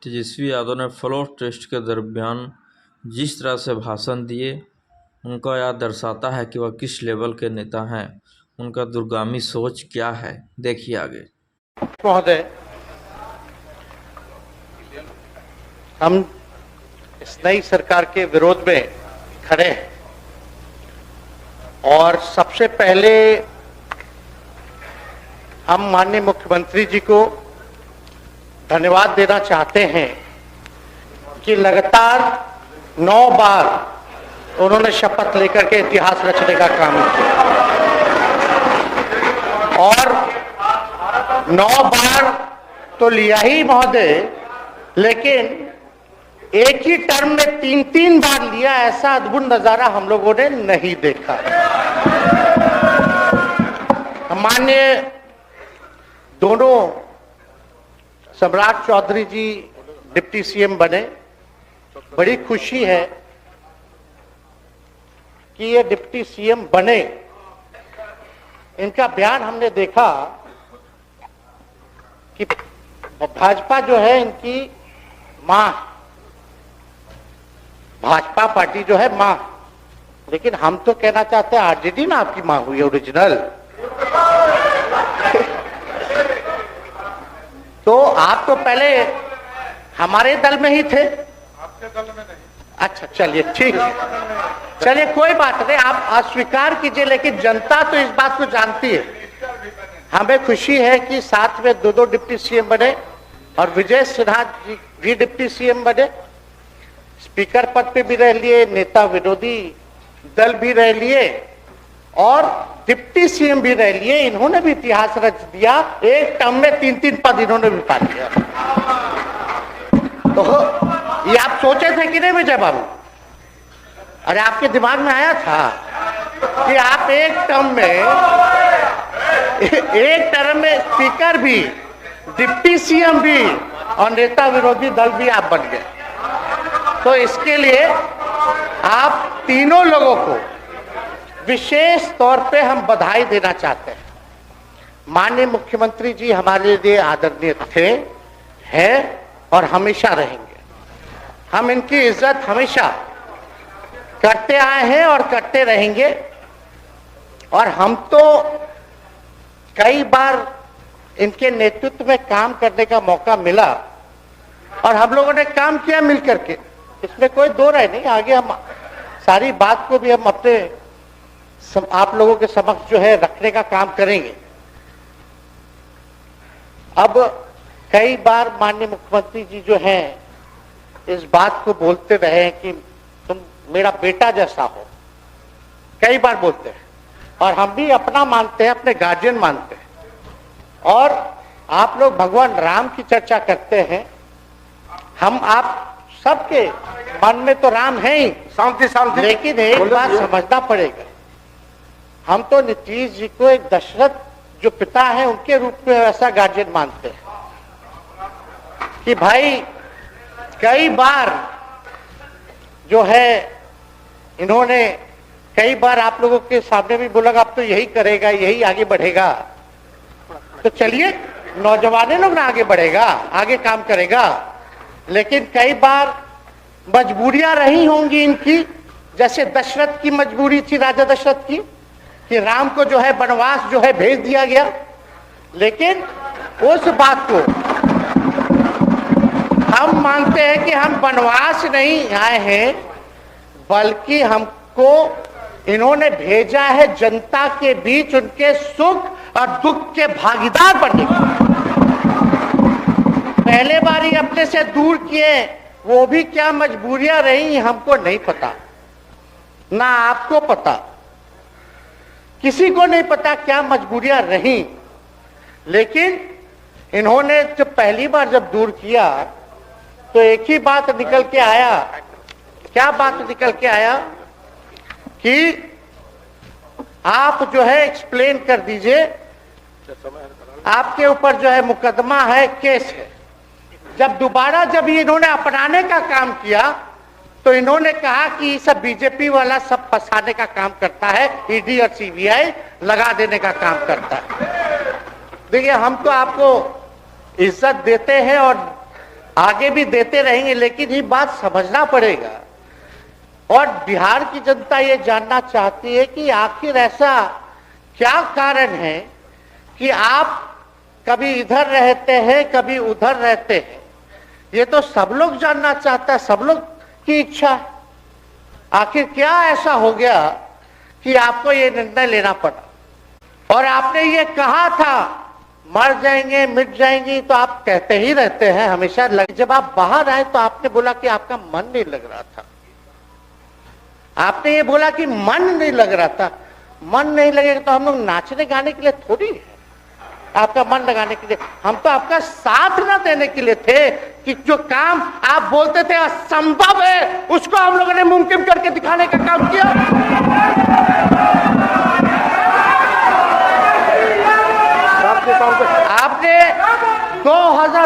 तेजस्वी यादव ने floor test के दरमियान जिस तरह से भाषण दिए, उनका यह दर्शाता है कि वह किस लेवल के नेता हैं, उनका दूरगामी सोच क्या है। देखिए आगे। महोदय, हम इस नई सरकार के विरोध में खड़े हैं और सबसे पहले हम माननीय मुख्यमंत्री जी को धन्यवाद देना चाहते हैं कि लगातार 9 बार उन्होंने शपथ लेकर के इतिहास रचने का काम किया और 9 बार तो लिया ही महोदय, लेकिन एक ही टर्म में 3-3 बार लिया, ऐसा अद्भुत नजारा हम लोगों ने नहीं देखा। माननीय दोनों सम्राट चौधरी जी डिप्टी सीएम बने, बड़ी खुशी है कि ये डिप्टी सीएम बने। इनका बयान हमने देखा कि भाजपा जो है इनकी मां, भाजपा पार्टी जो है मां, लेकिन हम तो कहना चाहते हैं आरजेडी ना आपकी मां हुई ओरिजिनल। तो आप तो पहले हमारे दल में ही थे। आपके दल में नहीं। अच्छा, चलिए ठीक है, चलिए कोई बात नहीं, आप अस्वीकार कीजिए, लेकिन जनता तो इस बात को जानती है। हमें खुशी है कि साथ में 2 डिप्टी सीएम बने और विजय सिन्हा जी भी डिप्टी सीएम बने, स्पीकर पद पे भी रह लिए, नेता विरोधी दल भी रह लिए और डिप्टी सीएम भी रह लिए। इन्होंने भी इतिहास रच दिया, एक टर्म में 3-3 पद इन्होंने भी पा लिया। तो ये आप सोचे थे कि नहीं विजय बाबू? अरे आपके दिमाग में आया था कि आप एक टर्म में स्पीकर भी, डिप्टी सीएम भी और नेता विरोधी दल भी आप बन गए। तो इसके लिए आप तीनों लोगों को विशेष तौर पे हम बधाई देना चाहते हैं। माननीय मुख्यमंत्री जी हमारे लिए आदरणीय थे, हैं और हमेशा रहेंगे। हम इनकी इज्जत हमेशा करते आए हैं और करते रहेंगे। और हम तो कई बार इनके नेतृत्व में काम करने का मौका मिला और हम लोगों ने काम किया मिलकर के, इसमें कोई दो राय नहीं। आगे हम सारी बात को भी हम अपने आप लोगों के समक्ष जो है रखने का काम करेंगे। अब कई बार माननीय मुख्यमंत्री जी जो हैं इस बात को बोलते रहे कि तुम मेरा बेटा जैसा हो, कई बार बोलते हैं और हम भी अपना मानते हैं, अपने गार्जियन मानते हैं। और आप लोग भगवान राम की चर्चा करते हैं, हम आप सबके मन में तो राम है ही, शांति, लेकिन एक बात समझना पड़ेगा, हम तो नीतीश जी को एक दशरथ जो पिता है उनके रूप में ऐसा गार्जियन मानते हैं कि भाई कई बार जो है इन्होंने कई बार आप लोगों के सामने भी बोला अब तो यही करेगा, यही आगे बढ़ेगा। तो चलिए नौजवान लोग ना आगे बढ़ेगा, आगे काम करेगा, लेकिन कई बार मजबूरियां रही होंगी इनकी, जैसे दशरथ की मजबूरी थी, राजा दशरथ की, कि राम को जो है वनवास जो है भेज दिया गया। लेकिन उस बात को हम मानते हैं कि हम वनवास नहीं आए हैं, बल्कि हमको इन्होंने भेजा है जनता के बीच उनके सुख और दुख के भागीदार बनने। पहले बार ही अपने से दूर किए, वो भी क्या मजबूरियां रही हमको नहीं पता, ना आपको पता, किसी को नहीं पता क्या मजबूरियां रही। लेकिन इन्होंने जब पहली बार जब दूर किया तो एक ही बात निकल के आया। क्या बात निकल के आया कि आप जो है एक्सप्लेन कर दीजिए, आपके ऊपर जो है मुकदमा है, केस है। जब दोबारा जब इन्होंने अपनाने का काम किया तो इन्होंने कहा कि सब बीजेपी वाला सब फंसाने का काम करता है, ईडी और सीबीआई लगा देने का काम करता है। देखिए हम तो आपको इज्जत देते हैं और आगे भी देते रहेंगे, लेकिन ये बात समझना पड़ेगा और बिहार की जनता ये जानना चाहती है कि आखिर ऐसा क्या कारण है कि आप कभी इधर रहते हैं कभी उधर रहते हैं। ये तो सब लोग जानना चाहता है, सब लोग की इच्छा है। आखिर क्या ऐसा हो गया कि आपको ये निर्णय लेना पड़ा। और आपने ये कहा था मर जाएंगे मिट जाएंगी, तो आप कहते ही रहते हैं हमेशा। जब आप बाहर आए तो आपने बोला कि आपका मन नहीं लग रहा था। आपने ये बोला कि मन नहीं लग रहा था। मन नहीं लगेगा तो हम लोग नाचने गाने के लिए थोड़ी है, आपका मन लगाने के लिए। हम तो आपका साथ ना देने के लिए थे कि जो काम आप बोलते थे असंभव है, उसको हम लोगों ने मुमकिन करके दिखाने का काम किया। आपने 2000